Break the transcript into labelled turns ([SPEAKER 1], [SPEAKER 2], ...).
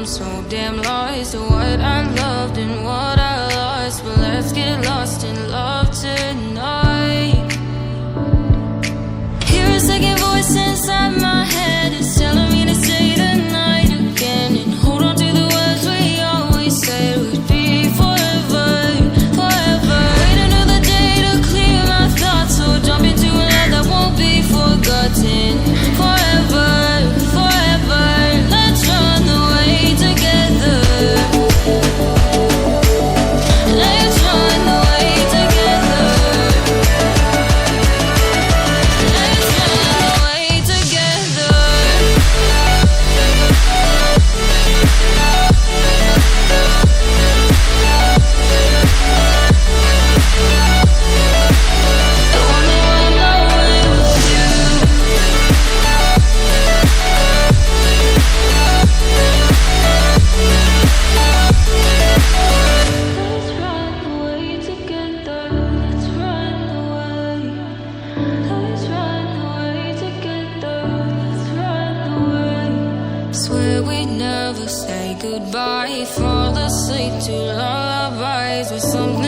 [SPEAKER 1] I'm so damn lost to what I loved and what I lost. But let's get lost in love tonight. Hear a second voice inside my head. It's telling me to say the night again and hold on to the words we always said would be forever, forever. Wait another day to clear my thoughts, so jump into a love that won't be forgotten. Forever, forever. Let's run away together. Let's run away together. Let's run away together. The one that I'm away with you. Let's run away together. Let's run away. Let's run away together. Let's run away. Swear we'd never say goodbye. Fall asleep to lullabies with some